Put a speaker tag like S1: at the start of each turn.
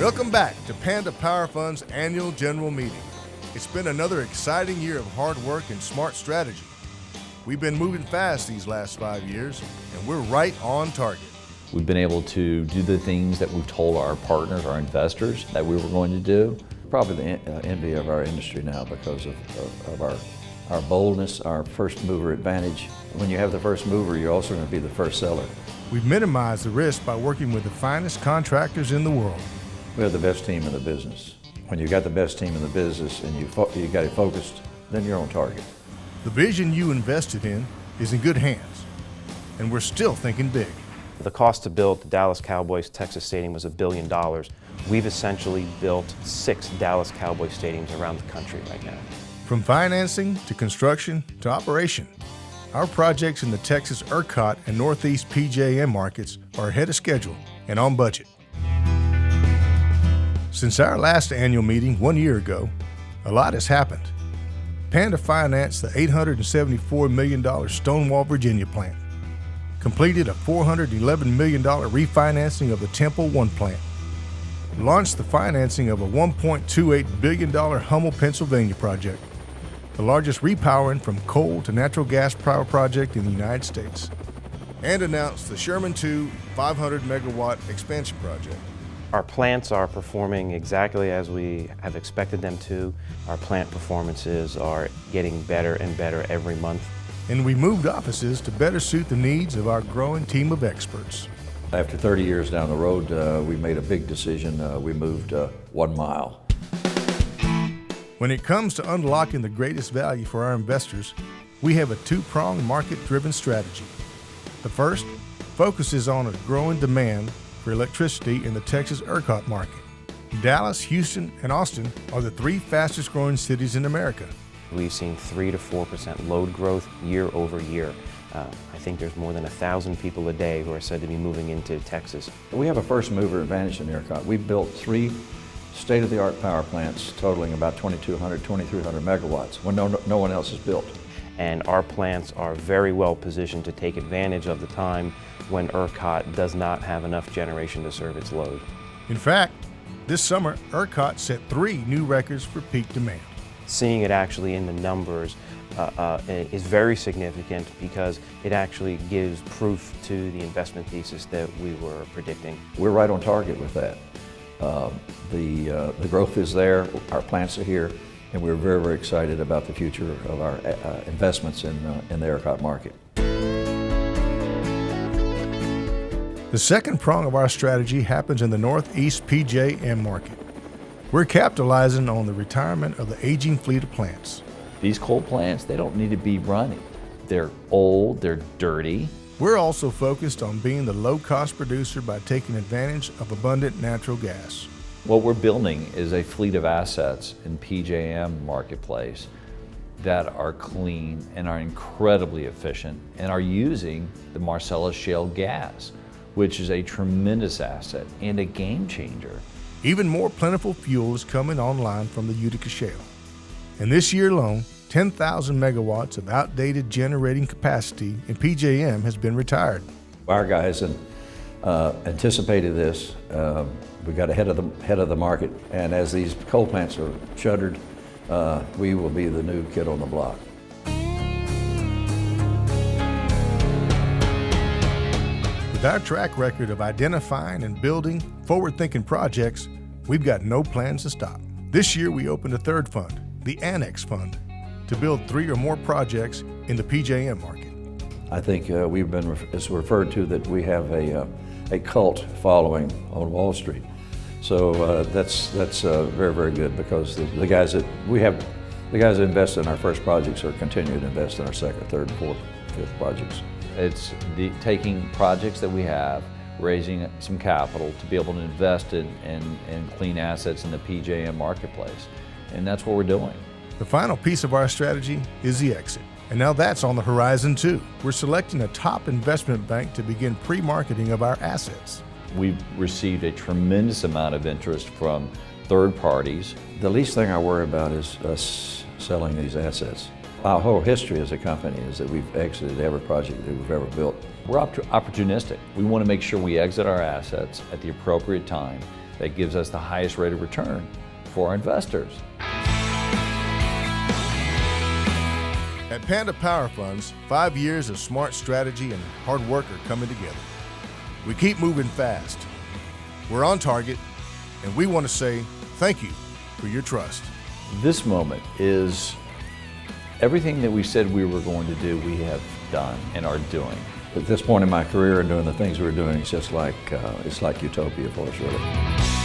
S1: Welcome back to Panda Power Fund's annual general meeting. It's been another exciting year of hard work and smart strategy. We've been moving fast these last 5 years, and we're right on target.
S2: We've been able to do the things that we've told our partners, our investors, that we were going to do. Probably the envy of our industry now because of our boldness, our first mover advantage. When you have the first mover, you're also going to be the first seller.
S1: We've minimized the risk by working with the finest contractors in the world.
S2: We have the best team in the business. When you've got the best team in the business and you got it focused, then you're on target.
S1: The vision you invested in is in good hands, and we're still thinking big.
S3: The cost to build the Dallas Cowboys Texas Stadium was $1 billion. We've essentially built 6 Dallas Cowboys stadiums around the country right now.
S1: From financing to construction to operation, our projects in the Texas ERCOT and Northeast PJM markets are ahead of schedule and on budget. Since our last annual meeting 1 year ago, a lot has happened. Panda financed the $874 million Stonewall, Virginia plant, completed a $411 million refinancing of the Temple 1 plant, launched the financing of a $1.28 billion Hummel, Pennsylvania project, the largest repowering from coal to natural gas power project in the United States, and announced the Sherman 2 500 megawatt expansion project.
S3: Our plants are performing exactly as we have expected them to. Our plant performances are getting better and better every month.
S1: And we moved offices to better suit the needs of our growing team of experts.
S2: After 30 years down the road, we made a big decision. We moved 1 mile.
S1: When it comes to unlocking the greatest value for our investors, we have a two-pronged market-driven strategy. The first focuses on a growing demand for electricity in the Texas ERCOT market. Dallas, Houston, and Austin are the 3 fastest growing cities in America.
S3: We've seen 3 to 4% load growth year over year. I think there's more than 1,000 people a day who are said to be moving into Texas.
S2: We have a first mover advantage in ERCOT. We've built 3 state-of-the-art power plants totaling about 2,200, 2,300 megawatts when no one else has built.
S3: And our plants are very well positioned to take advantage of the time when ERCOT does not have enough generation to serve its load.
S1: In fact, this summer, ERCOT set 3 new records for peak demand.
S3: Seeing it actually in the numbers is very significant because it actually gives proof to the investment thesis that we were predicting.
S2: We're right on target with that. The growth is there, our plants are here, and we're very, very excited about the future of our investments in the ERCOT market.
S1: The second prong of our strategy happens in the Northeast PJM market. We're capitalizing on the retirement of the aging fleet of plants.
S2: These coal plants, they don't need to be running. They're old, they're dirty.
S1: We're also focused on being the low-cost producer by taking advantage of abundant natural gas.
S2: What we're building is a fleet of assets in PJM marketplace that are clean and are incredibly efficient and are using the Marcellus shale gas, which is a tremendous asset and a game changer.
S1: Even more plentiful fuel is coming online from the Utica Shale. And this year alone, 10,000 megawatts of outdated generating capacity in PJM has been retired.
S2: Our guys anticipated this. We got ahead of the market, and as these coal plants are shuttered, we will be the new kid on the block.
S1: With our track record of identifying and building forward-thinking projects, we've got no plans to stop. This year we opened a third fund, the Annex Fund, to build 3 or more projects in the PJM market.
S2: I think it's referred to that we have a cult following on Wall Street. So that's very, very good because the guys that invest in our first projects are continuing to invest in our second, third, fourth, fifth projects. It's taking projects that we have, raising some capital to be able to invest in clean assets in the PJM marketplace. And that's what we're doing.
S1: The final piece of our strategy is the exit. And now that's on the horizon too. We're selecting a top investment bank to begin pre-marketing of our assets.
S2: We've received a tremendous amount of interest from third parties. The least thing I worry about is us selling these assets. Our whole history as a company is that we've exited every project that we've ever built. We're opportunistic. We want to make sure we exit our assets at the appropriate time that gives us the highest rate of return for our investors.
S1: At Panda Power Funds, 5 years of smart strategy and hard work are coming together. We keep moving fast. We're on target, and we want to say thank you for your trust.
S2: This moment is everything that we said we were going to do, we have done and are doing. At this point in my career and doing the things we're doing, it's just like, it's like utopia for us, really.